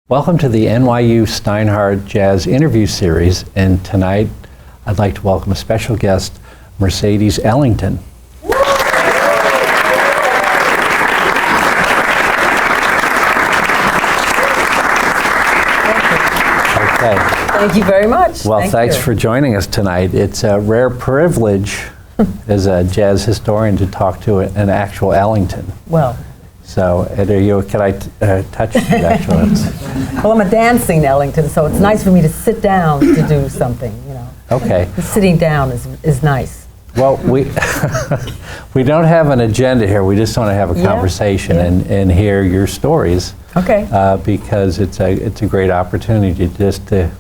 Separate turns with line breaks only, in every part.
Welcome to the NYU Steinhardt Jazz Interview Series, and tonight I'd like to welcome a special guest, Mercedes Ellington. Okay.
Thank you very much.
Well, thanks for joining us tonight. It's a rare privilege as a jazz historian to talk to an actual Ellington.
Well.
So, can I touch you actually?
Well, I'm a dancing Ellington, so it's nice for me to sit down to do something, you know.
Okay.
Sitting down is nice.
Well, we don't have an agenda here. We just want to have a conversation and hear your stories.
Okay.
Because it's a great opportunity just to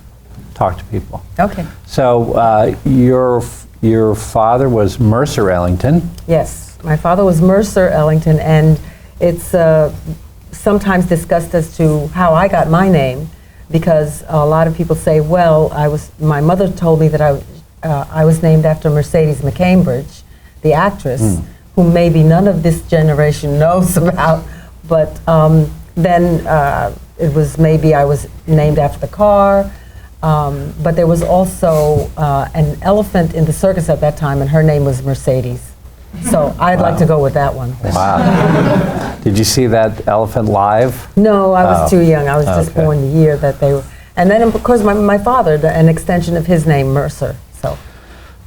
talk to people.
Okay.
So your father was Mercer Ellington.
Yes, my father was Mercer Ellington, and it's sometimes discussed as to how I got my name, because a lot of people say, well, my mother told me that I was named after Mercedes McCambridge, the actress, who maybe none of this generation knows about, but then it was maybe I was named after the car, but there was also an elephant in the circus at that time, and her name was Mercedes. So I'd like to go with that one.
Wow. Did you see that elephant live?
No, I was too young. I was just born the year that they were. And then, of course, my father, an extension of his name, Mercer.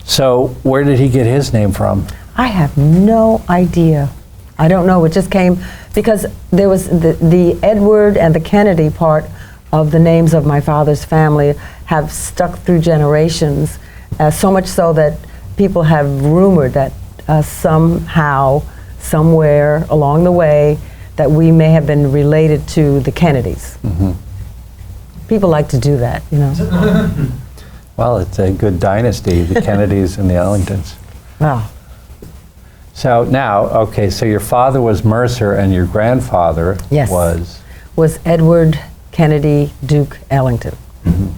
So where did he get his name from?
I have no idea. I don't know. It just came because there was the Edward and the Kennedy part of the names of my father's family have stuck through generations, so much so that people have rumored that somehow, somewhere along the way, that we may have been related to the Kennedys. Mm-hmm. People like to do that, you know.
Well, it's a good dynasty, the Kennedys and the Ellingtons.
Wow.
So now, okay, so your father was Mercer and your grandfather
was Edward Kennedy Duke Ellington.
Mm-hmm.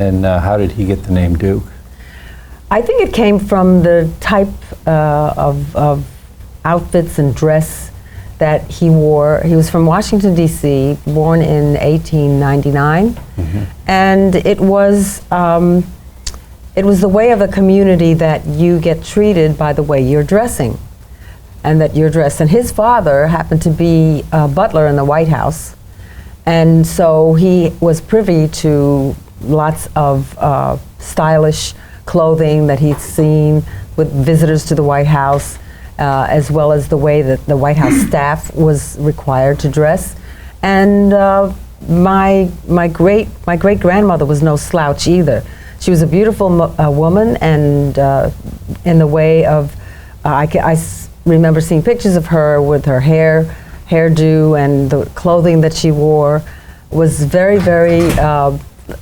And how did he get the name Duke?
I think it came from the type of outfits and dress that he wore. He was from Washington, D.C., born in 1899, and it was the way of a community that you get treated by the way you're dressing, and that you're dressed. And his father happened to be a butler in the White House, and so he was privy to lots of stylish clothing that he'd seen with visitors to the White House, as well as the way that the White House staff was required to dress. And my great grandmother was no slouch either. She was a beautiful woman, and in the way of I remember seeing pictures of her with her hairdo, and the clothing that she wore was very, very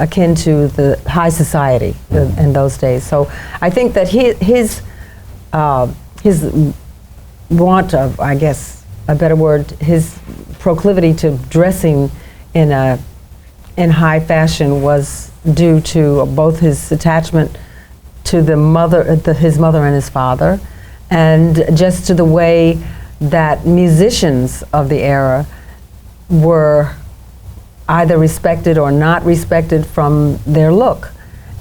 akin to the high society in those days. So I think that his want of, I guess, a better word, his proclivity to dressing in high fashion was due to both his attachment to his mother and his father, and just to the way that musicians of the era were either respected or not respected from their look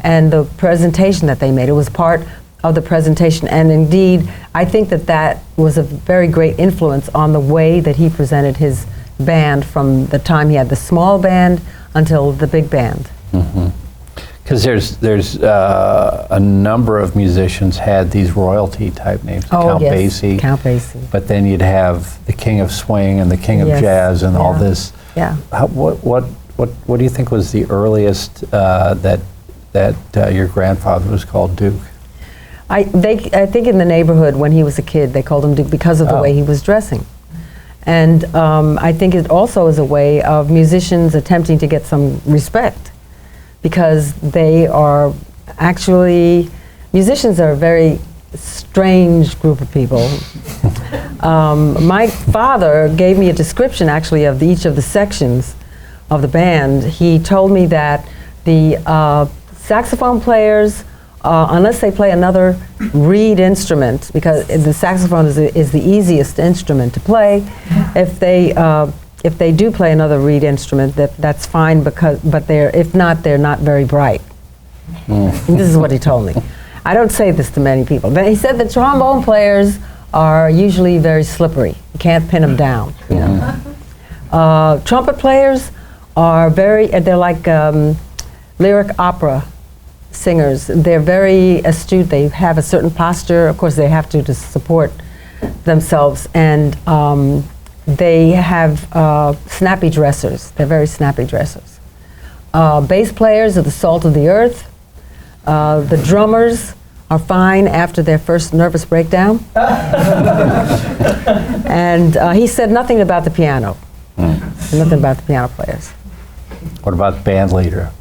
and the presentation that they made. It was part of the presentation, and indeed I think that was a very great influence on the way that he presented his band from the time he had the small band until the big band.
Because there's a number of musicians had these royalty type names. Count Basie.
Count Basie.
But then you'd have the King of Swing and the King of Jazz and all this.
Yeah.
What do you think was the earliest that your grandfather was called Duke?
I think in the neighborhood when he was a kid they called him Duke because of the way he was dressing, and I think it also is a way of musicians attempting to get some respect, because they are actually, musicians are a very strange group of people. My father gave me a description actually of each of the sections of the band. He told me that the saxophone players, unless they play another reed instrument, because the saxophone is the easiest instrument to play, if if they do play another reed instrument, that's fine, but if not, they're not very bright. And this is what he told me. I don't say this to many people. But he said the trombone players are usually very slippery. You can't pin them down. You know? Trumpet players are they're like lyric opera singers. They're very astute. They have a certain posture. Of course, they have to support themselves. And they have snappy dressers. They're very snappy dressers. Bass players are the salt of the earth. The drummers are fine after their first nervous breakdown. And he said nothing about the piano. Nothing about the piano players.
What about Bandleader?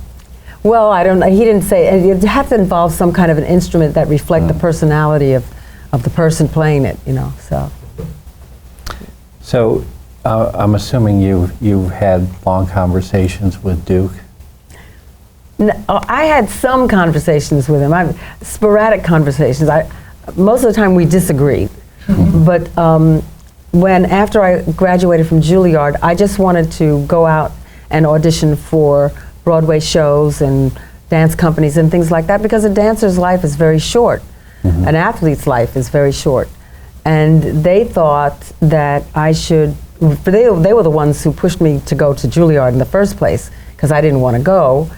Well, I don't know. He didn't say. It had to involve some kind of an instrument that reflect the personality of the person playing it, you know.
So I'm assuming you've had long conversations with Duke?
No, I had some conversations with him. Sporadic conversations. Most of the time we disagreed. But after I graduated from Juilliard, I just wanted to go out and audition for Broadway shows and dance companies and things like that, because a dancer's life is very short. An athlete's life is very short. And they thought that I should, they were the ones who pushed me to go to Juilliard in the first place, because I didn't want to go.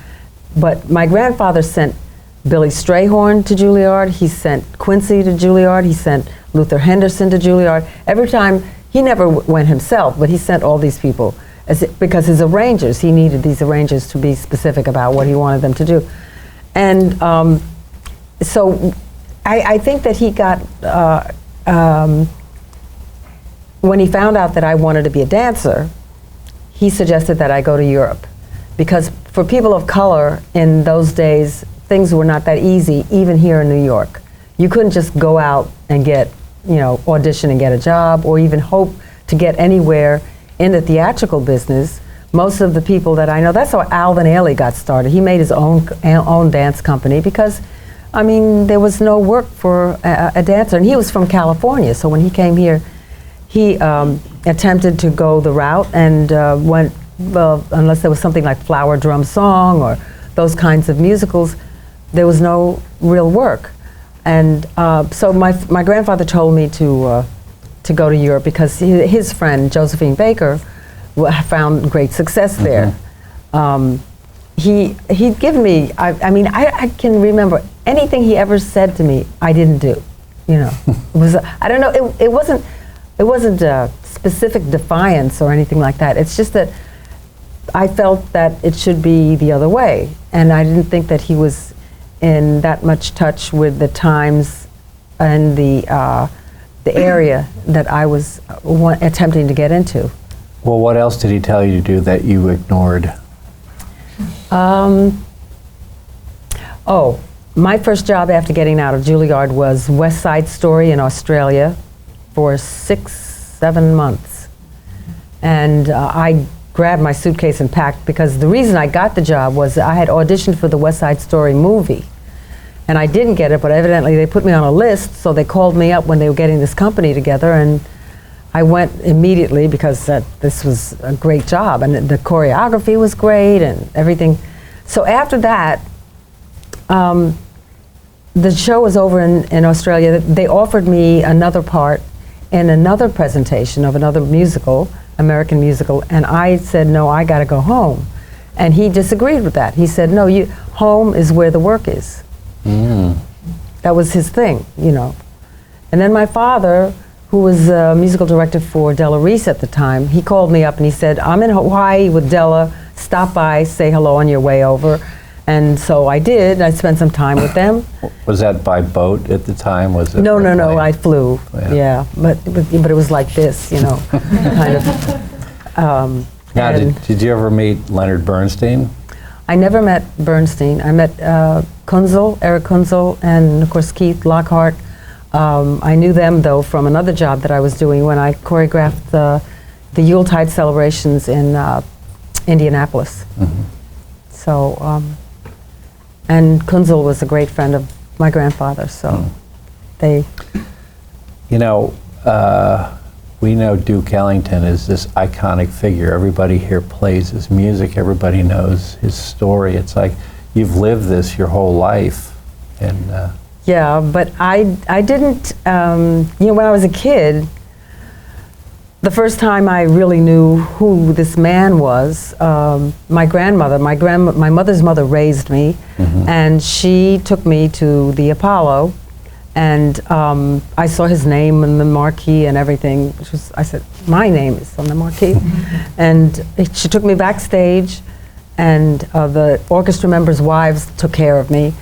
But my grandfather sent Billy Strayhorn to Juilliard, he sent Quincy to Juilliard, he sent Luther Henderson to Juilliard. Every time, he never went himself, but he sent all these people, because his arrangers, he needed these arrangers to be specific about what he wanted them to do. And so I think that he got, when he found out that I wanted to be a dancer, he suggested that I go to Europe. Because for people of color in those days, things were not that easy, even here in New York. You couldn't just go out and get, audition and get a job, or even hope to get anywhere in the theatrical business. Most of the people that I know, that's how Alvin Ailey got started. He made his own dance company because, there was no work for a dancer. And he was from California, so when he came here, he attempted to go the route and went, well, unless there was something like Flower Drum Song or those kinds of musicals, there was no real work. And so my grandfather told me to go to Europe because his friend, Josephine Baker, found great success there. He'd given me, I can remember anything he ever said to me, I didn't do. It was, I don't know, it wasn't a specific defiance or anything like that. It's just that I felt that it should be the other way, and I didn't think that he was in that much touch with the times and the area that I was attempting to get into.
Well, what else did he tell you to do that you ignored? My first job after getting out of Juilliard was West Side Story in Australia for 6-7 months. And I grabbed my suitcase and packed, because the reason I got the job was I had auditioned for the West Side Story movie. And I didn't get it, but evidently they put me on a list, so they called me up when they were getting this company together, and I went immediately because this was a great job, and the choreography was great and everything. So after that, the show was over in Australia. They offered me another part in another presentation of another musical, American musical, and I said, no, I gotta go home. And he disagreed with that. He said, no, home is where the work is. That was his thing, And then my father, who was a musical director for Della Reese at the time, he called me up and he said, I'm in Hawaii with Della, stop by, say hello on your way over. And so I did. I spent some time with them. Was that by boat at the time? Was it?
No, I flew. Yeah, but it was like this, kind of.
Now, did you ever meet Leonard Bernstein?
I never met Bernstein. I met Eric Kunzel, and of course Keith Lockhart. I knew them though from another job that I was doing when I choreographed the Yuletide celebrations in Indianapolis. So. And Kunzel was a great friend of my grandfather, so they...
we know Duke Ellington is this iconic figure. Everybody here plays his music. Everybody knows his story. It's like you've lived this your whole life. And
yeah, but I didn't, you know, when I was a kid, the first time I really knew who this man was, my grandmother, my mother's mother raised me, and she took me to the Apollo, and I saw his name in the marquee and everything. Which was, I said, my name is on the marquee. And she took me backstage, and the orchestra members' wives took care of me,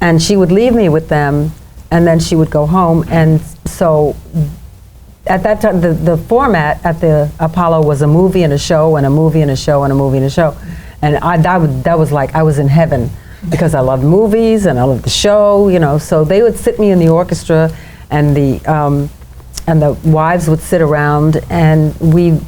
and she would leave me with them, and then she would go home. And so at that time, the format at the Apollo was a movie and a show and a movie and a show and a movie and a show. And that was like I was in heaven, because I loved movies and I loved the show, you know. So they would sit me in the orchestra, and the wives would sit around, and we'd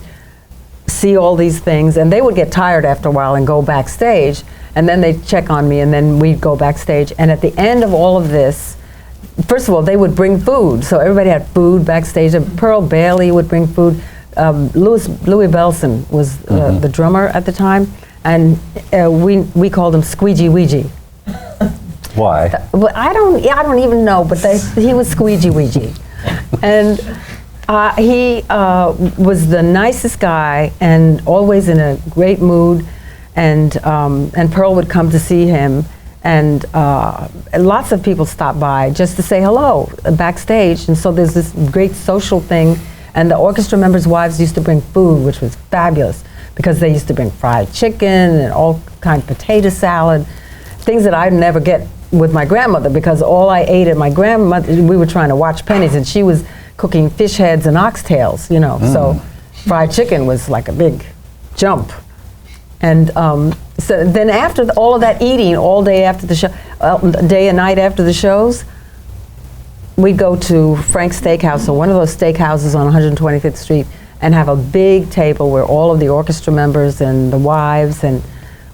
see all these things, and they would get tired after a while and go backstage, and then they'd check on me, and then we'd go backstage. And at the end of all of this, first of all, they would bring food, so everybody had food backstage. And Pearl Bailey would bring food. Louis Bellson was the drummer at the time, and we called him Squeegee Weegee.
why?
Well, I don't even know, but he was Squeegee Weegee, and he was the nicest guy and always in a great mood. And Pearl would come to see him, and lots of people stopped by just to say hello backstage. And so there's this great social thing, and the orchestra members' wives used to bring food, which was fabulous, because they used to bring fried chicken and all kind of potato salad, things that I'd never get with my grandmother, because all I ate at my grandmother, we were trying to watch pennies, and she was cooking fish heads and oxtails, you know. So fried chicken was like a big jump. And so then after all of that eating, all day after the show, day and night after the shows, we'd go to Frank's Steakhouse, or one of those steakhouses on 125th Street, and have a big table where all of the orchestra members and the wives, and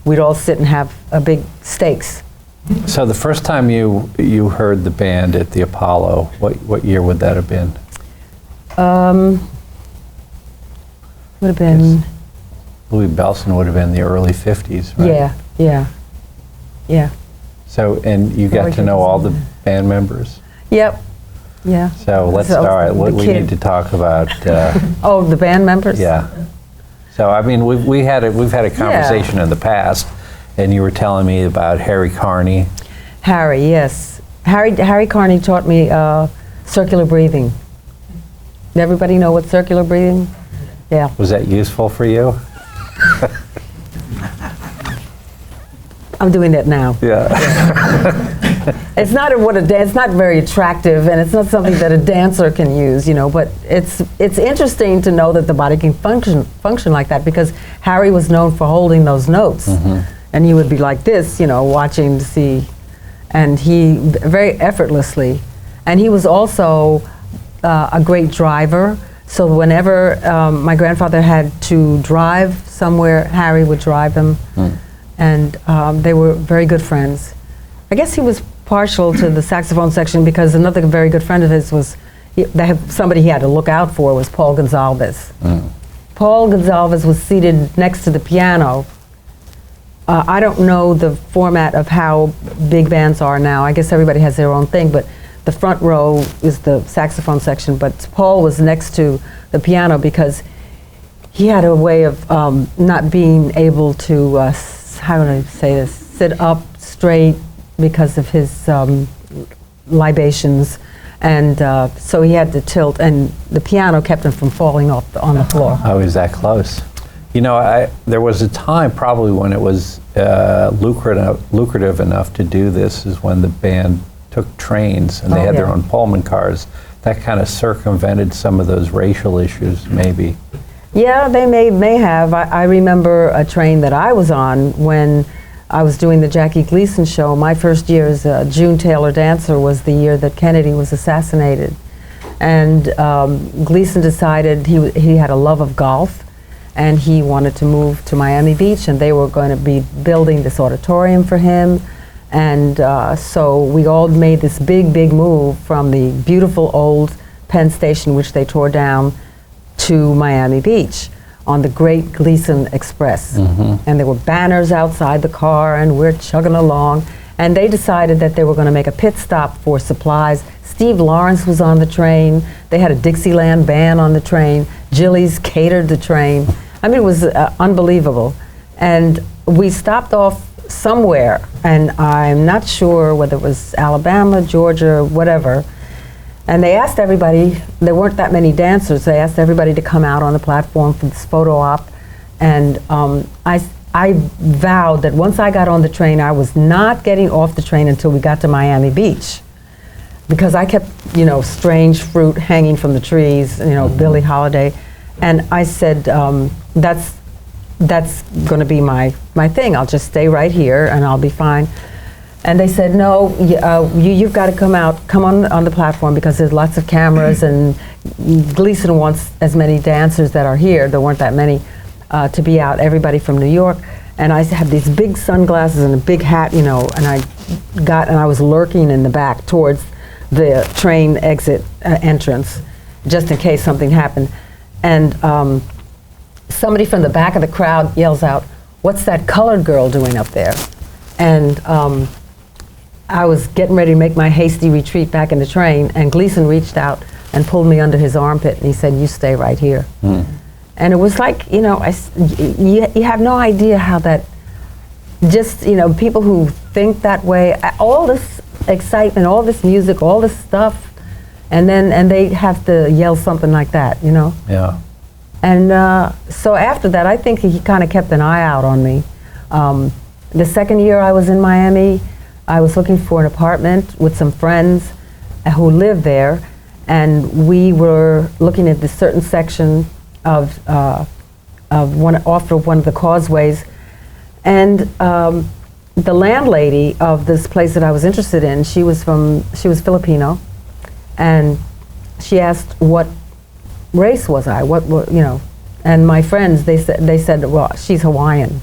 we'd all sit and have a big steaks.
So the first time you heard the band at the Apollo, what year would that have been?
Would have been...
Louis Bellson would have been the early 50s, right?
Yeah.
So, and you got to know all the band members?
Yep. Yeah.
So let's, all right, we need to talk about...
oh, the band members?
Yeah. So, I mean, we've had a conversation in the past, and you were telling me about Harry Carney.
Harry, yes. Harry Carney taught me circular breathing. Everybody know what circular breathing? Yeah.
Was that useful for you?
I'm doing that now.
Yeah.
It's not it's not very attractive, and it's not something that a dancer can use, you know. But it's interesting to know that the body can function like that, because Harry was known for holding those notes, and he would be like this, you know, watching to see, and he very effortlessly, and he was also a great driver. So whenever my grandfather had to drive somewhere, Harry would drive him, and they were very good friends. I guess he was partial to the saxophone section, because another very good friend of his was, somebody he had to look out for, was Paul Gonsalves. Paul Gonsalves was seated next to the piano. I don't know the format of how big bands are now. I guess everybody has their own thing, but the front row is the saxophone section, but Paul was next to the piano, because he had a way of not being able to, how would I say this, sit up straight because of his libations, and so he had to tilt, and the piano kept him from falling off on the floor.
Oh, he's that close. You know, there was a time probably when it was lucrative enough to do this, is when the band took trains, and they had their own Pullman cars. That kind of circumvented some of those racial issues, maybe.
Yeah, they may have. I remember a train that I was on when I was doing the Jackie Gleason show. My first year as a June Taylor dancer was the year that Kennedy was assassinated. And Gleason decided he had a love of golf, and he wanted to move to Miami Beach, and they were going to be building this auditorium for him. And so we all made this big move from the beautiful old Penn Station, which they tore down,
to Miami Beach on the Great Gleason Express. And there were banners outside the car, and we're chugging along. And they decided that they were going to make a pit stop for supplies. Steve Lawrence was on the train. They had a Dixieland band on the train. Jilly's catered the train. I mean, it was unbelievable. And we stopped off somewhere, and I'm not sure whether it was Alabama, Georgia, whatever. And they asked everybody, there weren't that many dancers, they asked everybody to come out on the platform for this photo op. And I vowed that once I got on the train, I was not getting off the train until we got to Miami Beach. Because I kept, you know, strange fruit hanging from the trees, you know, Billie Holiday. And I said, that's going to be my thing. I'll just stay right here and I'll be fine. And they said, no, you've got to come on the platform because there's lots of cameras and Gleason wants as many dancers that are here, there weren't that many, to be out, everybody from New York. And I had these big sunglasses and a big hat, you know, and I was lurking in the back towards the train exit entrance, just in case something happened. And somebody from the back of the crowd yells out, "What's that colored girl doing up there?" And I was getting ready to make my hasty retreat back in the train, and Gleason reached out and pulled me under his armpit, and he said, "You stay right here." And it was like, you know, you have no idea how that, just, you know, people who think that way, all this excitement, all this music, all this stuff, and they have to yell something like that, you know?
Yeah.
And so after that, I think he kind of kept an eye out on me. The second year I was in Miami, I was looking for an apartment with some friends who lived there, and we were looking at this certain section off of one of the causeways, and the landlady of this place that I was interested in, she was Filipino, and she asked what race was I, what you know, and my friends, they said, well, she's Hawaiian.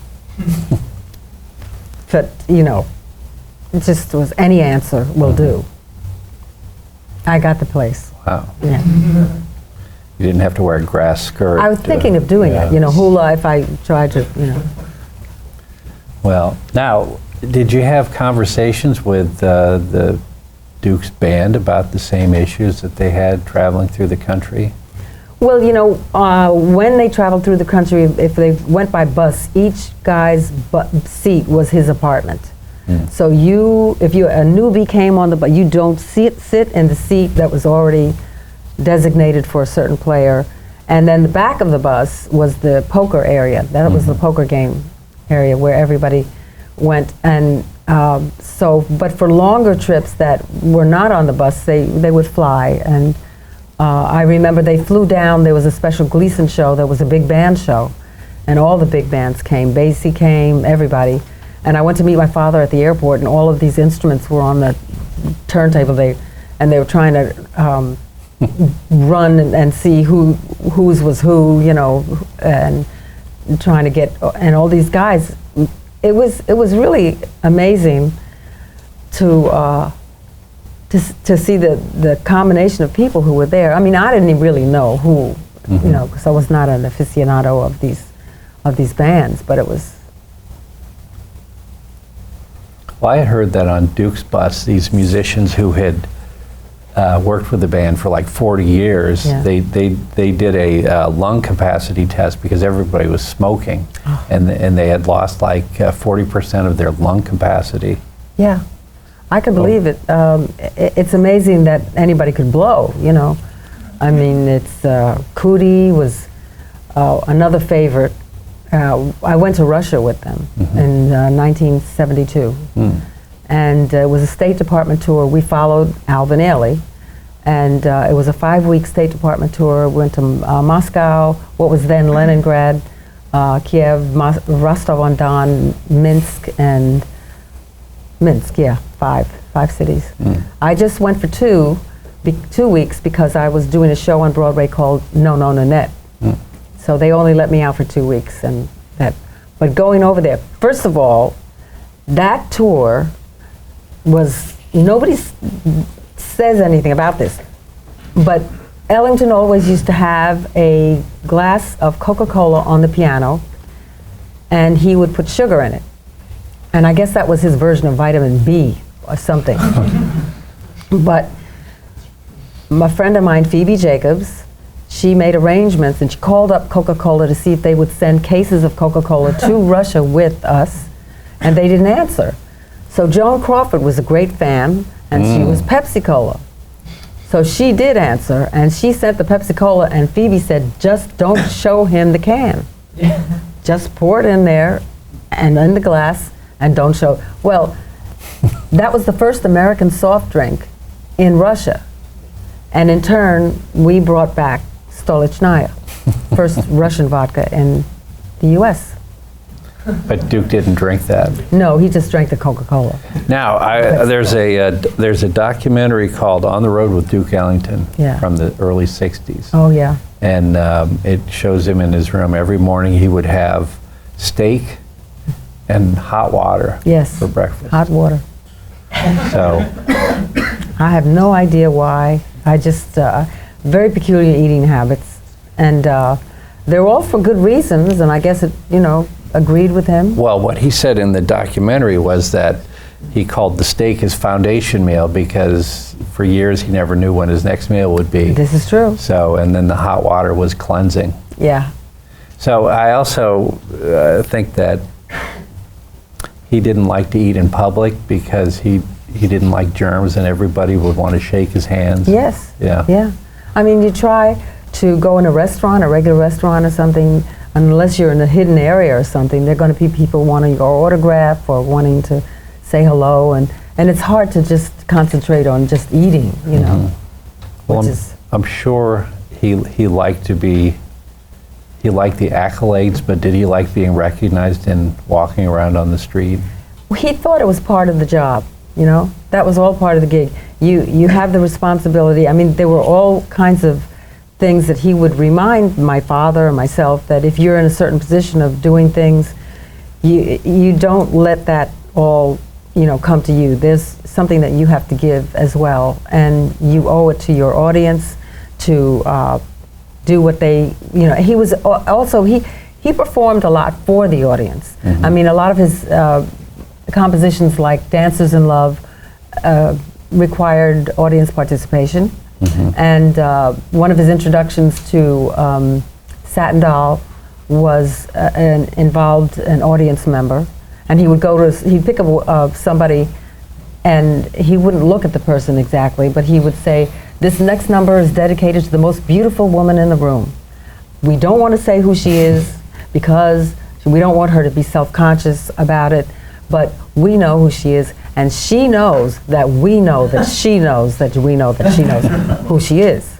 But, you know, it just was any answer will do. I got the place.
Wow.
Yeah.
You didn't have to wear a grass skirt.
I was thinking of doing it, you know, hula if I tried to, you know.
Well, now, did you have conversations with the Duke's band about the same issues that they had traveling through the country?
Well, you know, when they traveled through the country, if they went by bus, each guy's seat was his apartment. So if a newbie came on the bus, you don't sit in the seat that was already designated for a certain player. And then the back of the bus was the poker area. That was the poker game area where everybody went. And but for longer trips that were not on the bus, they would fly. And I remember they flew down, there was a special Gleason show, there was a big band show, and all the big bands came, Basie came, everybody. And I went to meet my father at the airport, and all of these instruments were on the turntable, and they were trying to run and see whose was who, you know, and trying to get, and all these guys. It was really amazing to see the combination of people who were there. I mean, I didn't really know who, you know, because I was not an aficionado of these bands, but it was.
Well, I had heard that on Duke's bus, these musicians who had worked with the band for like 40 years, they did a lung capacity test because everybody was smoking, and they had lost like 40% of their lung capacity. Yeah.
I can believe it. It's amazing that anybody could blow, you know. I mean, it's Cootie was another favorite. I went to Russia with them in 1972. And it was a State Department tour. We followed Alvin Ailey. And it was a 5-week State Department tour. We went to Moscow, what was then Leningrad, Kiev, Rostov-on-Don, Minsk, and five cities. I just went for 2 weeks because I was doing a show on Broadway called No No Nanette. So they only let me out for 2 weeks, but going over there, first of all, that tour was, nobody says anything about this, but
Ellington always used to have a glass of Coca-Cola on the piano, and he would put sugar in it. And I guess that was his version of vitamin B or something. But a friend of mine, Phoebe Jacobs, she made arrangements and she called up Coca-Cola to see if they would send cases of Coca-Cola to Russia with us, and they didn't answer. So Joan Crawford was a great fan, and she was Pepsi-Cola. So she did answer, and she sent the Pepsi-Cola, and Phoebe said, just don't show him the can. Just pour it in there and in the glass, and don't show. Well, that was the first American soft drink in Russia. And in turn, we brought back Stolichnaya, first Russian vodka in the U.S.
But Duke didn't drink that.
No, he just drank the Coca-Cola.
Now, there's a documentary called On the Road with Duke Ellington from the early 60s.
Oh, yeah.
And it shows him in his room. Every morning he would have steak and hot water for breakfast.
Hot water.
So
I have no idea why. I just, very peculiar eating habits. And they're all for good reasons, and I guess it, agreed with him.
Well, what he said in the documentary was that he called the steak his foundation meal because for years he never knew when his next meal would be.
This is true.
So, and then the hot water was cleansing.
Yeah.
So I also think that he didn't like to eat in public because he didn't like germs and everybody would want to shake his hands.
Yes.
Yeah.
Yeah. I mean, you try to go in a restaurant, a regular restaurant or something, unless you're in a hidden area or something, there are going to be people wanting your autograph or wanting to say hello, and it's hard to just concentrate on just eating,
Well, I'm sure he liked the accolades, but did he like being recognized and walking around on the street?
He thought it was part of the job, that was all part of the gig. You have the responsibility. I mean, there were all kinds of things that he would remind my father and myself that if you're in a certain position of doing things, you don't let that all come to you. There's something that you have to give as well, and you owe it to your audience to do what they. He was also he performed a lot for the audience. I mean, a lot of his compositions, like Dancers in Love, required audience participation. And one of his introductions to Satin Doll was involved an audience member, and he would he'd pick up somebody, and he wouldn't look at the person exactly, but he would say, "This next number is dedicated to the most beautiful woman in the room. We don't want to say who she is because we don't want her to be self-conscious about it, but we know who she is, and she knows that we know that she knows that we know that she knows who she is."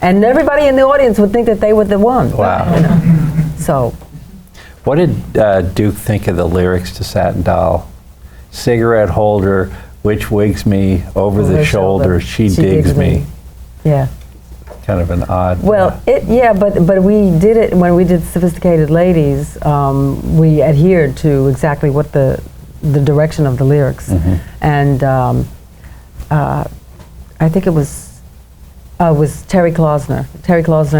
And everybody in the audience would think that they were the one.
Wow.
So.
What did Duke think of the lyrics to Satin Doll? Cigarette holder, which wigs me over the shoulder, she digs me.
Yeah.
Kind of an odd.
Well, but we did it when we did Sophisticated Ladies. We adhered to exactly what the direction of the lyrics, and I think it was Terry Klausner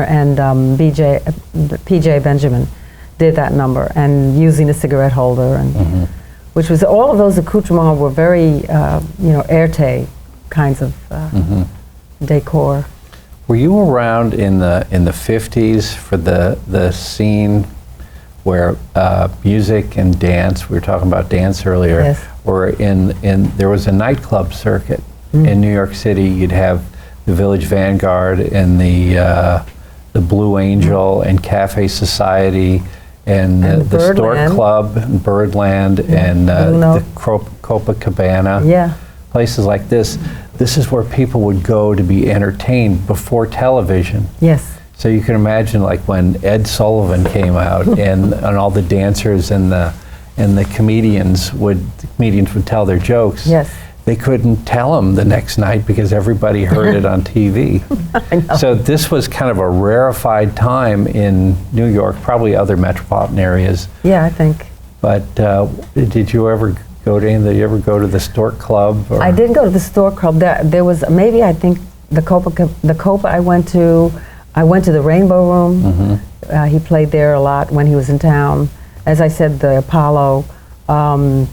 and PJ Benjamin did that number, and using a cigarette holder, and which was all of those accoutrements were very Erte kinds of decor.
Were you around in the 50s for the scene where music and dance, we were talking about dance earlier, or there was a nightclub circuit in New York City? You'd have the Village Vanguard and the Blue Angel and Cafe Society and the Stork Club and Birdland and the Copacabana.
Yeah.
Places like this. This is where people would go to be entertained before television.
Yes.
So you can imagine, like when Ed Sullivan came out, and all the dancers and the comedians would tell their jokes.
Yes.
They couldn't tell them the next night because everybody heard it on TV.
I know.
So this was kind of a rarefied time in New York, probably other metropolitan areas.
Yeah, I think.
But did you ever go to the Stork Club? Or?
I didn't go to the Stork Club. There was maybe, I think, the Copa I went to the Rainbow Room. He played there a lot when he was in town. As I said, the Apollo, and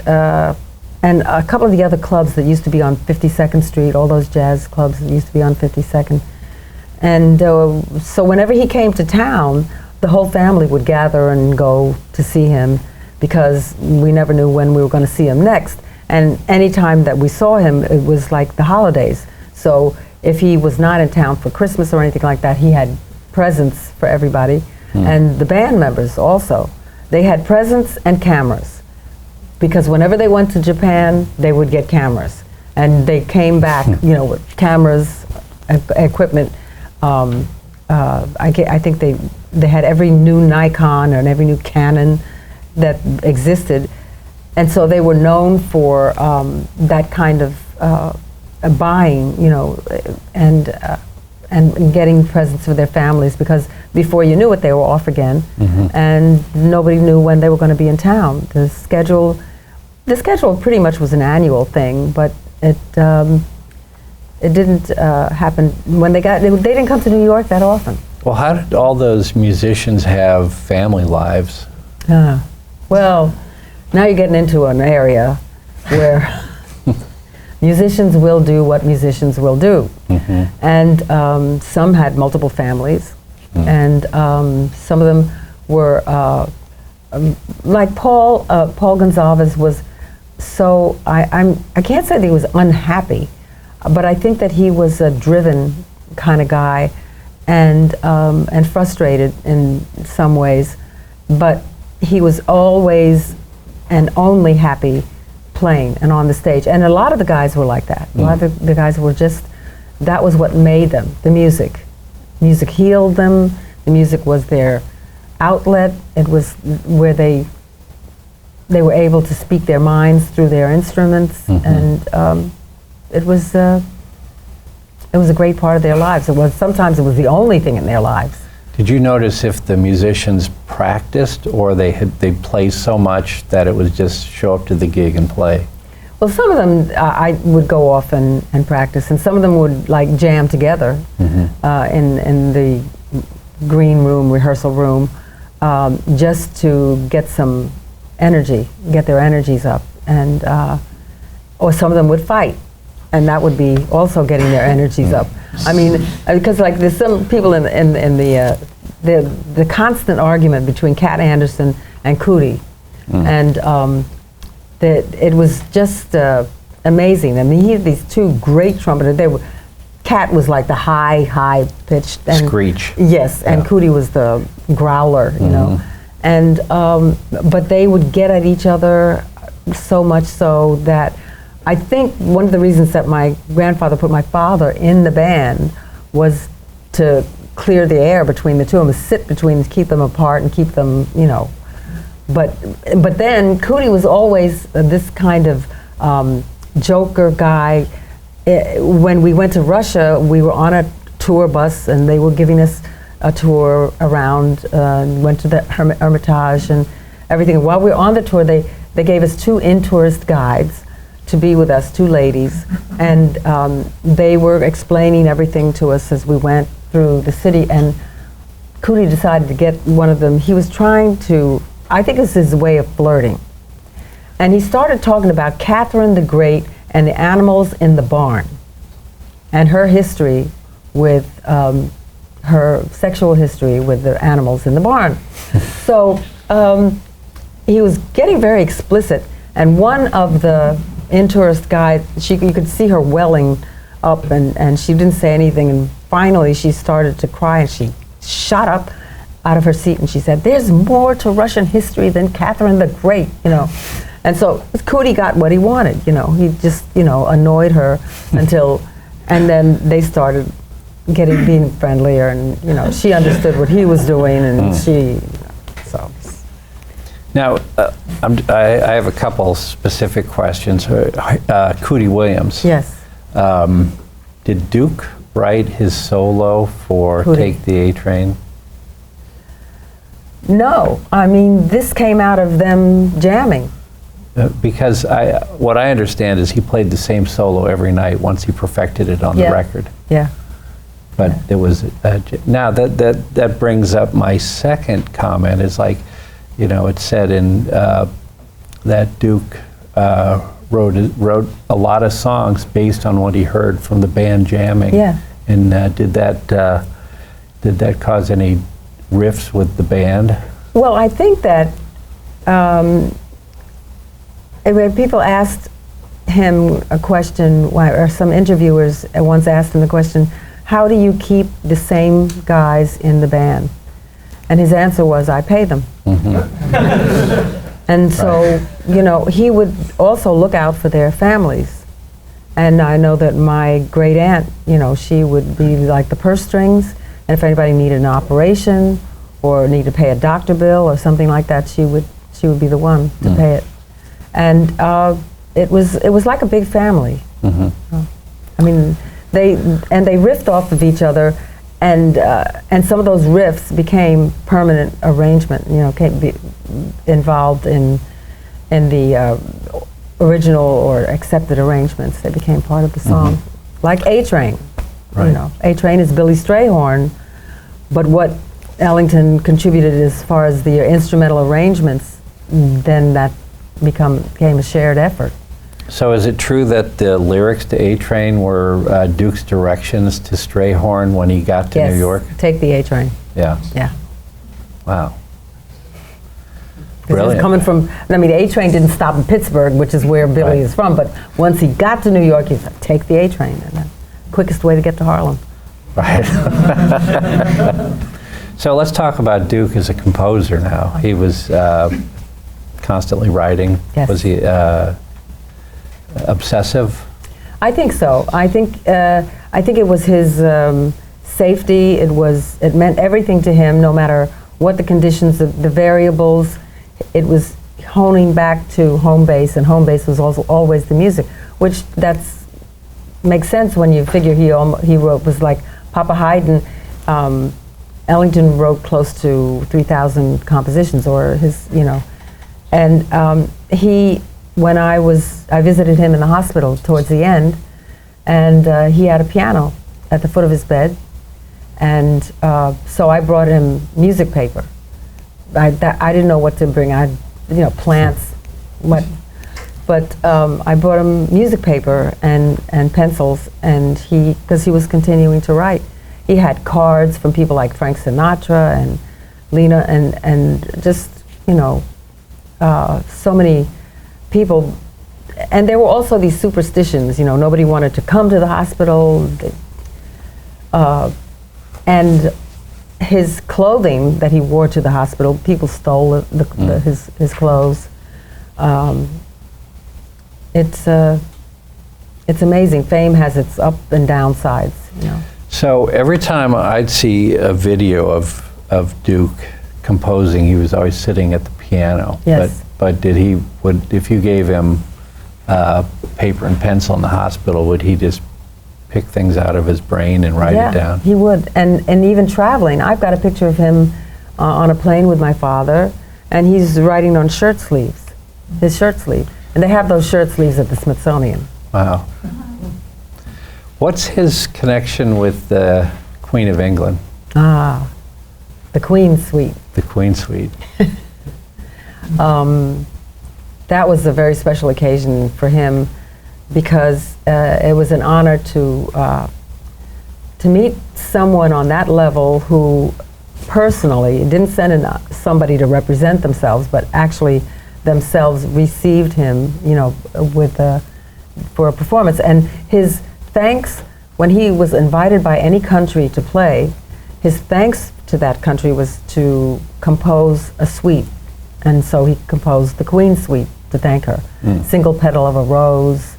a couple of the other clubs that used to be on 52nd Street, all those jazz clubs that used to be on 52nd. And so whenever he came to town, the whole family would gather and go to see him, because we never knew when we were going to see him next. And any time that we saw him, it was like the holidays. So if he was not in town for Christmas or anything like that, he had presents for everybody. And the band members also. They had presents and cameras, because whenever they went to Japan, they would get cameras. And they came back, you know, with cameras, equipment. I think they had every new Nikon and every new Canon that existed. And so they were known for that kind of buying, you know, and getting presents for their families, because before you knew it, they were off again, and nobody knew when they were going to be in town. The schedule pretty much was an annual thing, but it didn't happen when they didn't come to New York that often.
Well, how did all those musicians have family lives?
Well, now you're getting into an area where musicians will do what musicians will do. And some had multiple families, and some of them were, like Paul Gonsalves was so, I can't say that he was unhappy, but I think that he was a driven kind of guy, and frustrated in some ways, but he was always and only happy playing and on the stage. And a lot of the guys were like that. A lot of the guys were just, that was what made them, the music. Music healed them. The music was their outlet. It was where they were able to speak their minds through their instruments, and it was a great part of their lives. Sometimes it was the only thing in their lives.
Did you notice if the musicians practiced, or they played so much that it was just show up to the gig and play?
Well, some of them I would go off and practice, and some of them would like jam together in the green room, rehearsal room, just to get some energy, get their energies up, and or some of them would fight, and that would be also getting their energies up. I mean, because like there's some people in the constant argument between Cat Anderson and Cootie, and it was just amazing. I mean, he had these two great trumpeters. Cat was like the high pitched and
screech.
Yes, and Cootie was the growler, you know, and but they would get at each other so much so that I think one of the reasons that my grandfather put my father in the band was to clear the air between the two of them, sit between, keep them apart and keep them, you know. But then Cootie was always this kind of joker guy. When we went to Russia, we were on a tour bus, and they were giving us a tour around, went to the Hermitage and everything. While we were on the tour, they gave us two in-tourist guides to be with us, two ladies, and they were explaining everything to us as we went through the city, and Cootie decided to get one of them. He was trying to, I think this is his way of flirting, and he started talking about Catherine the Great and the animals in the barn, and her history with, her sexual history with the animals in the barn. So he was getting very explicit, and one of the in-tourist guides, you could see her welling up, and she didn't say anything, and finally she started to cry, and she shot up out of her seat, and she said, "There's more to Russian history than Catherine the Great," you know. And so Cootie got what he wanted, you know. He just, you know, annoyed her until, and then they started being friendlier, and, you know, she understood what he was doing, and so.
Now, I have a couple specific questions. Cootie Williams.
Yes.
Did Duke write his solo for
Cootie.
Take the A Train?
No, I mean, this came out of them jamming.
Because what I understand is he played the same solo every night once he perfected it on the record.
Yeah.
But there was now that brings up my second comment. Is like, you know, it said in that Duke wrote a lot of songs based on what he heard from the band jamming.
Yeah.
And did that cause any rifts with the band?
Well, I think that when people asked him a question, or some interviewers once asked him the question, how do you keep the same guys in the band? And his answer was, I pay them. And so, you know, he would also look out for their families. And I know that my great aunt, you know, she would be like the purse strings, and if anybody needed an operation or needed to pay a doctor bill or something like that, she would be the one to pay it. And it was like a big family. I mean, they riffed off of each other, and some of those riffs became permanent arrangement. You know, involved in the original or accepted arrangements. They became part of the song, like A Train. Right. You know, A Train is Billy Strayhorn, but what Ellington contributed as far as the instrumental arrangements, then that became a shared effort.
So is it true that the lyrics to A Train were Duke's directions to Strayhorn when he got to New York?
Take the A Train.
Yeah.
Yeah.
Wow.
Brilliant. Coming from, I mean, the A Train didn't stop in Pittsburgh, which is where Billy is from, but once he got to New York, he said, take the A Train. And the quickest way to get to Harlem.
Right. So let's talk about Duke as a composer now. He was constantly writing.
Yes.
Was he obsessive?
I think so. I think it was his safety. It meant everything to him, no matter what the conditions, the variables. It was honing back to home base, and home base was also always the music, which makes sense when you figure he was like Papa Haydn. Ellington wrote close to 3,000 compositions, or his, you know, and when I visited him in the hospital towards the end, and he had a piano at the foot of his bed, and so I brought him music paper. I didn't know what to bring. Plants, but I brought him music paper and pencils, and because he was continuing to write. He had cards from people like Frank Sinatra and Lena, and just, you know, so many people. And there were also these superstitions, you know, nobody wanted to come to the hospital. And his clothing that he wore to the hospital, people stole his clothes. It's amazing. Fame has its up and down sides, you know.
So every time I'd see a video of Duke composing, he was always sitting at the piano.
Yes.
But if you gave him paper and pencil in the hospital, would he just pick things out of his brain and write it down?
He would. And even traveling, I've got a picture of him on a plane with my father, and he's writing on shirt sleeves, his shirt sleeve. And they have those shirt sleeves at the Smithsonian.
Wow. What's his connection with the Queen of England?
The Queen Suite.
The Queen Suite.
That was a very special occasion for him, because it was an honor to meet someone on that level who personally didn't send in somebody to represent themselves, but actually themselves received him, you know, for a performance. And his thanks, when he was invited by any country to play, his thanks to that country was to compose a suite. And so he composed the Queen Suite to thank her. Single Petal of a Rose,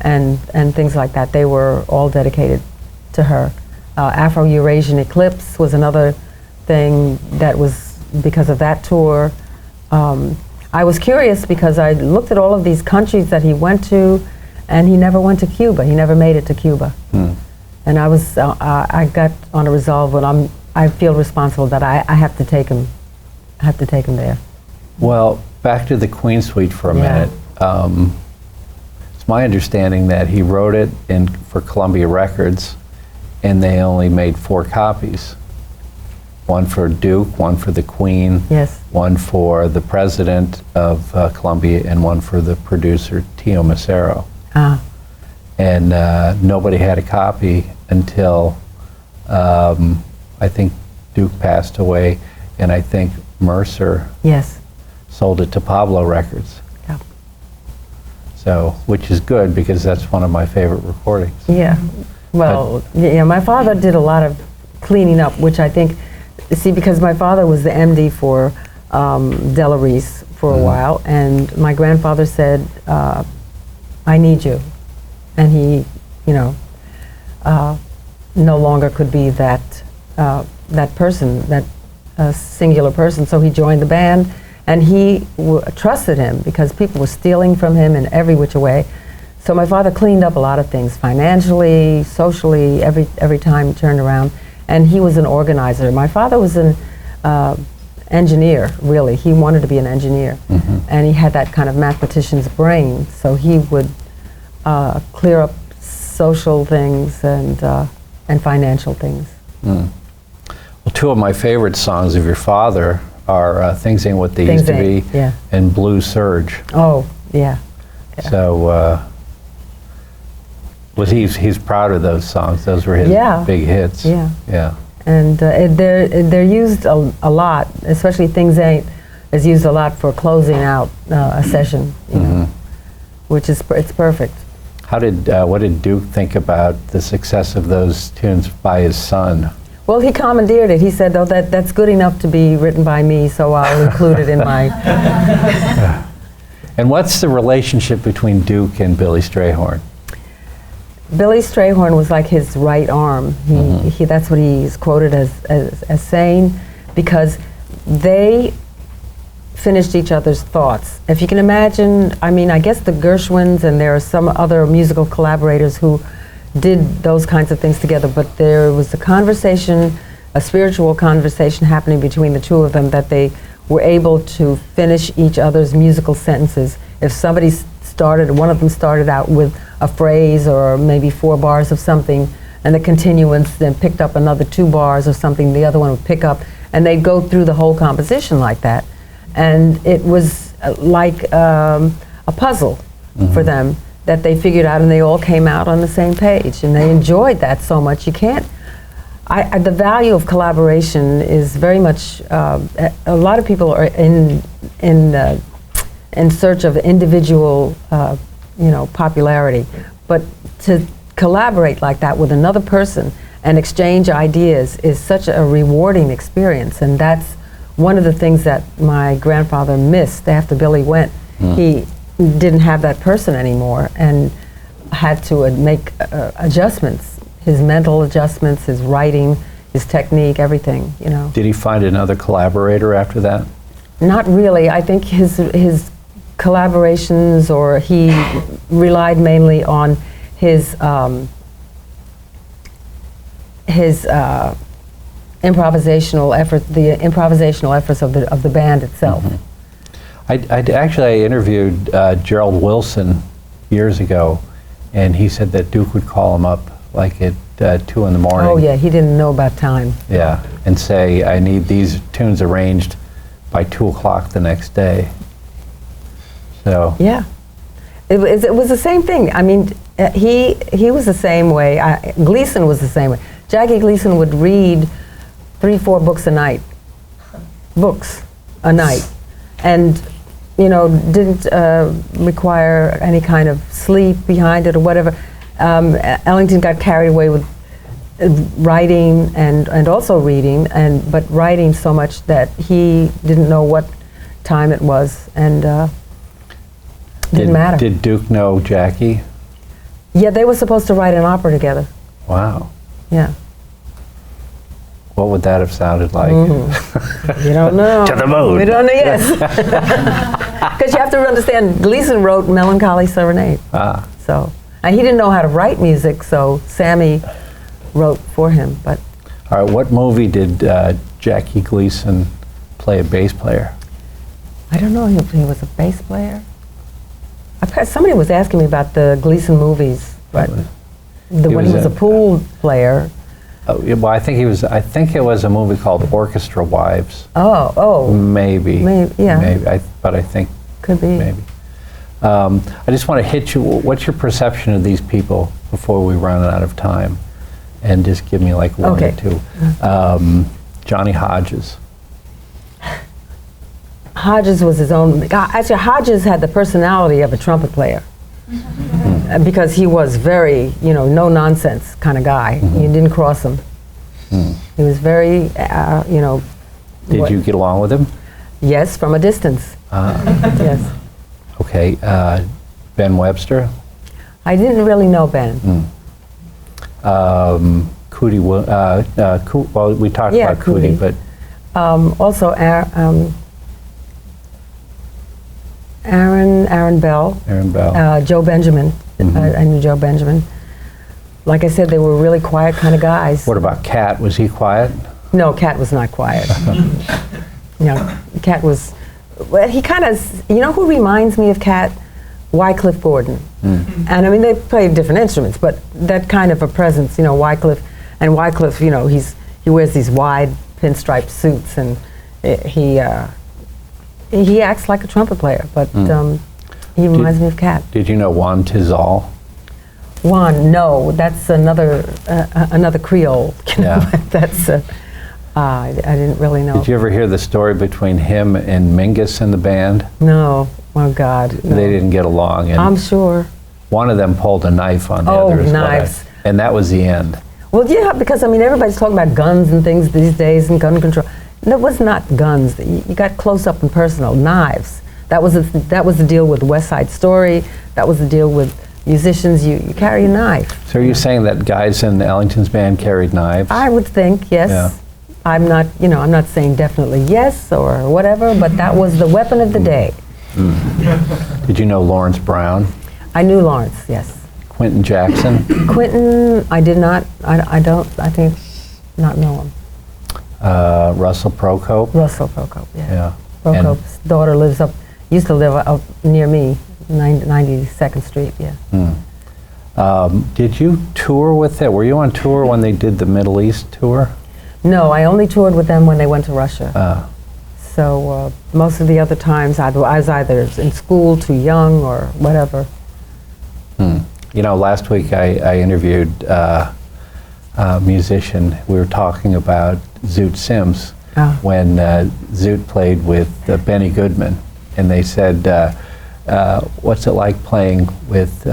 and things like that. They were all dedicated to her. Afro-Eurasian Eclipse was another thing that was because of that tour. I was curious because I looked at all of these countries that he went to, and he never went to Cuba. He never made it to Cuba. And I got on a resolve when I feel responsible that I have to take him. I have to take him there.
Well, back to the Queen Suite for a minute. it's my understanding that he wrote it for Columbia Records, and they only made 4 copies. One for Duke, one for the Queen,
Yes.
one for the president of Columbia, and one for the producer, Tio Macero.
Ah.
And nobody had a copy until I think Duke passed away, and I think Mercer
Yes.
sold it to Pablo Records.
Yeah.
So, which is good because that's one of my favorite recordings.
Yeah. Well, yeah, my father did a lot of cleaning up, which I think, see, because my father was the MD for Della Reese for a while, and my grandfather said, I need you. And he, you know, no longer could be that person, that singular person. So he joined the band, and he trusted him because people were stealing from him in every which way. So my father cleaned up a lot of things, financially, socially, every time he turned around. And he was an organizer. My father was an engineer, really. He wanted to be an engineer.
Mm-hmm.
And he had that kind of mathematician's brain. So he would clear up social things and financial things.
Mm. Well, 2 of my favorite songs of your father are Things Ain't What They
Things
Used to Be
Ain't, yeah.
and Blue Surge.
Oh, yeah.
So, he's proud of those songs. Those were his
Yeah.
big hits.
Yeah.
Yeah.
And they're used a lot, especially Things Ain't is used a lot for closing out a session, you know, which is, it's perfect.
What did Duke think about the success of those tunes by his son?
Well, he commandeered it. He said, "Oh, that's good enough to be written by me, so I'll include it in my."
And what's the relationship between Duke and Billy Strayhorn?
Billy Strayhorn was like his right arm. He that's what he's quoted as saying, because they finished each other's thoughts. If you can imagine, I mean, I guess the Gershwins and there are some other musical collaborators who did those kinds of things together, but there was a conversation, a spiritual conversation happening between the 2 of them, that they were able to finish each other's musical sentences. If somebody one of them started out with a phrase or maybe 4 bars of something, and the continuance then picked up another 2 bars or something, the other one would pick up, and they'd go through the whole composition like that. And it was like a puzzle for them that they figured out, and they all came out on the same page, and they enjoyed that so much. You can't, the value of collaboration is very much, a lot of people are in search of individual, popularity, but to collaborate like that with another person and exchange ideas is such a rewarding experience, and that's one of the things that my grandfather missed after Billy went. He didn't have that person anymore and had to make adjustments, his mental adjustments, his writing, his technique, everything, you know.
Did he find another collaborator after that?
Not really. I think his collaborations, or he relied mainly on his improvisational effort, the improvisational efforts of the band itself.
I interviewed Gerald Wilson years ago, and he said that Duke would call him up like at 2 in the morning.
Oh yeah, he didn't know about time.
Yeah, and say, I need these tunes arranged by 2 o'clock the next day. So
yeah, it was the same thing. I mean, he was the same way. Gleason was the same way. Jackie Gleason would read 3-4 books a night, and didn't require any kind of sleep behind it or whatever. Ellington got carried away with writing and also reading, but writing so much that he didn't know what time it was, and didn't matter.
Did Duke know Jackie?
Yeah, they were supposed to write an opera together.
Wow.
Yeah.
What would that have sounded like?
You don't know.
To the moon.
We don't know, yes. Because you have to understand, Gleason wrote Melancholy Serenade.
Ah.
So, and he didn't know how to write music, so Sammy wrote for him. But
all right, what movie did Jackie Gleason play a bass player?
I don't know if he was a bass player. Somebody was asking me about the Gleason movies, but when he was a pool player.
Well, I think it was a movie called Orchestra Wives.
Oh.
Maybe.
Yeah.
Maybe. But I think
could be.
Maybe. I just want to hit you. What's your perception of these people before we run out of time? And just give me like one or two. Johnny Hodges.
Hodges was his own. Actually, Hodges had the personality of a trumpet player. Because he was very, no nonsense kind of guy. You didn't cross him. He was very,
Did you get along with him?
Yes, from a distance. Yes.
Okay. Ben Webster?
I didn't really know Ben.
Cootie, well, we talked about Cootie, but...
Also, Aaron Bell.
Aaron Bell.
Joe Benjamin. I knew Joe Benjamin. Like I said, they were really quiet kind of guys.
What about Cat? Was he quiet?
No, Cat was not quiet. No, Cat was... Well, he kind of... You know who reminds me of Cat? Wycliffe Gordon. And I mean, they played different instruments, but that kind of a presence, Wycliffe. And Wycliffe, he wears these wide pinstripe suits, and he acts like a trumpet player, but he reminds me of Cat.
Did you know Juan Tizal?
Juan, no, that's another Creole.
Yeah.
That's I didn't really know.
Did you ever hear the story between him and Mingus in the band?
No. Oh God. No.
They didn't get along. And
I'm sure.
One of them pulled a knife on the other.
Oh, knives.
And that was the end.
Well, yeah, because I mean everybody's talking about guns and things these days and gun control. That was not guns. You got close up and personal. Knives. That was the deal with West Side Story. That was the deal with musicians. You carry a knife.
So are you saying that guys in Ellington's band carried knives?
I would think yes.
Yeah.
I'm not saying definitely yes or whatever, but that was the weapon of the day.
Did you know Lawrence Brown?
I knew Lawrence. Yes.
Quentin Jackson?
Quentin, I did not. I think not know him.
Russell Procope?
Russell Procope, yeah.
Yeah.
Procope's daughter used to live up near me, 92nd Street, yeah.
Did you tour with them? Were you on tour when they did the Middle East tour?
No, I only toured with them when they went to Russia. So most of the other times I was either in school, too young, or whatever.
Last week I interviewed a musician. We were talking about Zoot Sims when Zoot played with Benny Goodman, and they said, "What's it like playing with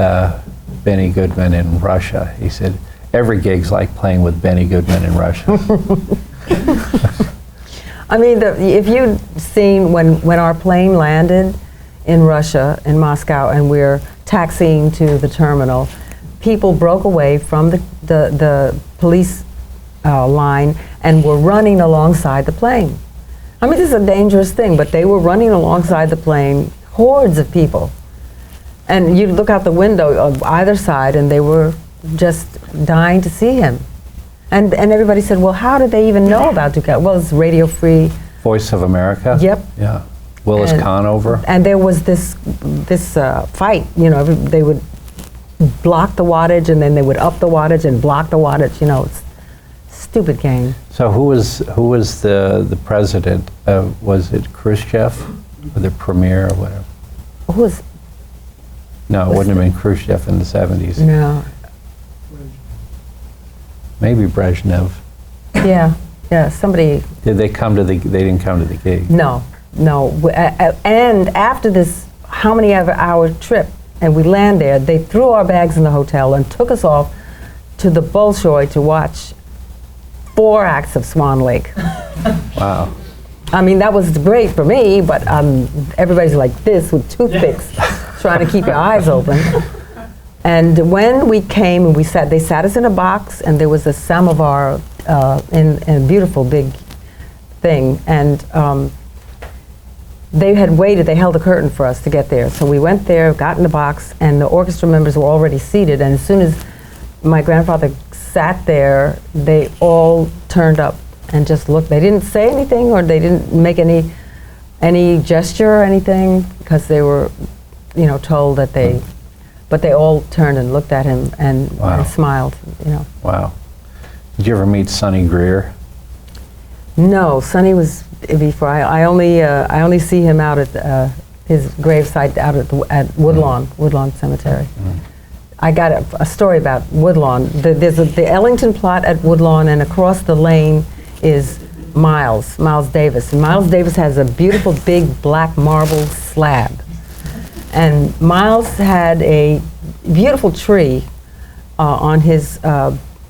Benny Goodman in Russia?" He said, "Every gig's like playing with Benny Goodman in Russia."
I mean, if you'd seen when our plane landed in Russia, in Moscow, and we're taxiing to the terminal, people broke away from the police line and were running alongside the plane. I mean, this is a dangerous thing, but they were running alongside the plane, hordes of people. And you'd look out the window of either side, and they were just dying to see him. And everybody said, well, how did they even know about Duke Ellington? Well, it's Radio Free.
Voice of America?
Yep.
Yeah. Willis Conover?
And there was this fight, they would block the wattage, and then they would up the wattage and block the wattage, it's a stupid game.
So who was the president? Was it Khrushchev, or the premier, or whatever?
Who was?
No, it wouldn't have been Khrushchev in the 70s.
No.
Maybe Brezhnev.
Yeah, somebody.
Did they come to the? They didn't come to the gig.
No. And after this, how many hour trip, and we land there, they threw our bags in the hotel and took us off to the Bolshoi to watch 4 acts of Swan Lake.
Wow.
I mean, that was great for me, but everybody's like this with toothpicks, trying to keep your eyes open. And when we came and they sat us in a box, and there was a samovar in a beautiful big thing, and they had waited, they held a curtain for us to get there. So we went there, got in the box, and the orchestra members were already seated, and as soon as my grandfather sat there, they all turned up and just looked. They didn't say anything, or they didn't make any gesture or anything, because they were
told that they, but they all turned and looked at him and smiled,
Wow. Did you ever meet Sonny Greer?
No, Sonny was before. I only see him out at his gravesite out at Woodlawn Cemetery. I got a story about Woodlawn. There's the Ellington plot at Woodlawn, and across the lane is Miles Davis. And Miles Davis has a beautiful big black marble slab. And Miles had a beautiful tree on his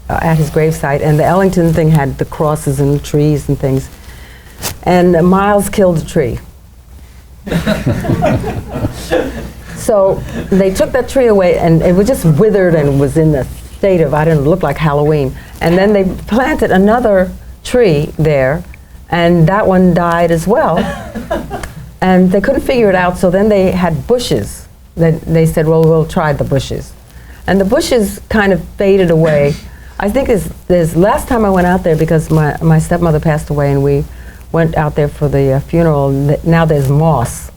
at his gravesite, and the Ellington thing had the crosses and trees and things. And Miles killed the tree. So they took that tree away, and it was just withered and was in the state of, I didn't look like Halloween. And then they planted another tree there, and that one died as well. And they couldn't figure it out, so then they had bushes. They said, well, we'll try the bushes. And the bushes kind of faded away. I think there's last time I went out there, because my stepmother passed away, and we went out there for the funeral. Now there's moss.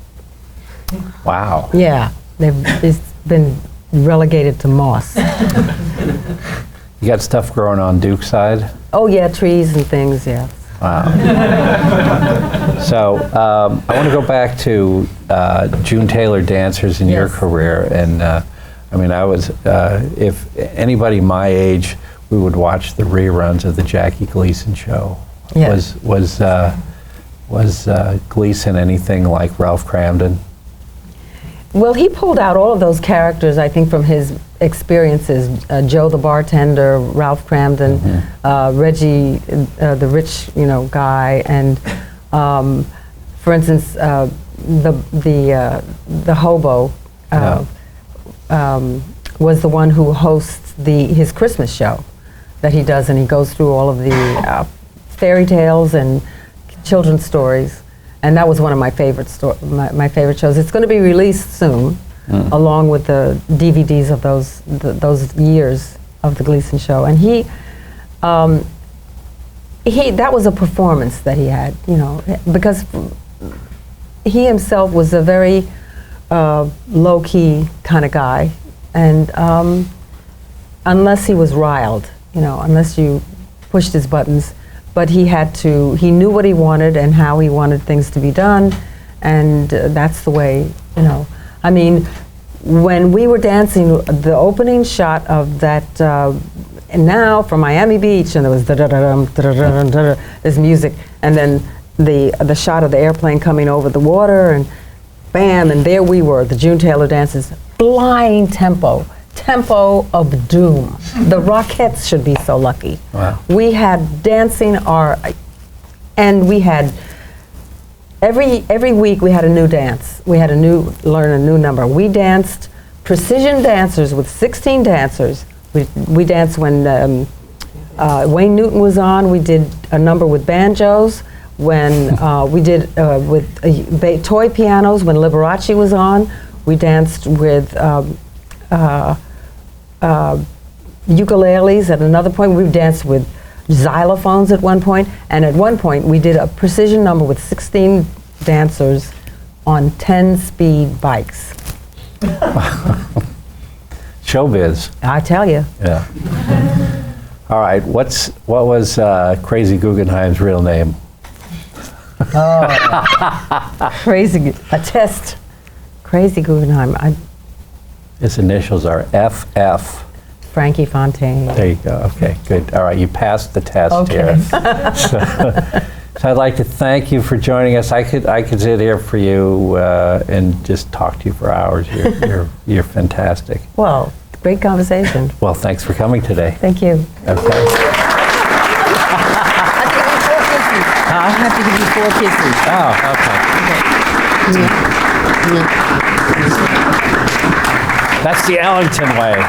Wow.
Yeah, it's been relegated to moss.
You got stuff growing on Duke's side?
Oh yeah, trees and things, yeah.
Wow. So I want to go back to June Taylor dancers in your career. And I was, if anybody my age, we would watch the reruns of the Jackie Gleason show.
Yes.
Was Gleason anything like Ralph Cramden?
Well, he pulled out all of those characters, I think, from his experiences. Joe the bartender, Ralph Cramden, Reggie, the rich, guy, and for instance, the hobo was the one who hosts his Christmas show that he does, and he goes through all of the fairy tales and children's stories. And that was one of my favorite my favorite shows. It's going to be released soon, along with the DVDs of those years of the Gleason show. And that was a performance that he had, because he himself was a very low-key kind of guy, and unless he was riled, unless you pushed his buttons. But he knew what he wanted and how he wanted things to be done, and that's the way, I mean, when we were dancing, the opening shot of that, and now from Miami Beach, and there was da-da-da-dum, da-da-da-dum, da-da, this music, and then the shot of the airplane coming over the water, and bam, and there we were, the June Taylor dances, flying tempo of doom. The Rockettes should be so lucky.
Wow.
We had dancing and we had every week we had a new dance. We had learn a new number. We danced precision dancers with 16 dancers. We danced when Wayne Newton was on. We did a number with banjos. When we did with toy pianos when Liberace was on. We danced with ukuleles at another point. We danced with xylophones at one point, and at one point we did a precision number with 16 dancers on 10-speed bikes.
Showbiz.
I tell you.
Yeah. All right. What was Crazy Guggenheim's real name?
Crazy Guggenheim. His
initials are FF.
Frankie Fontaine.
There you go. Okay, good. All right, you passed the test here. So I'd like to thank you for joining us. I could sit here for you and just talk to you for hours. You're fantastic.
Well, great conversation.
Well, thanks for coming today.
Thank you.
Okay.
I have to give you 4 kisses.
Oh, okay. That's the Ellington way.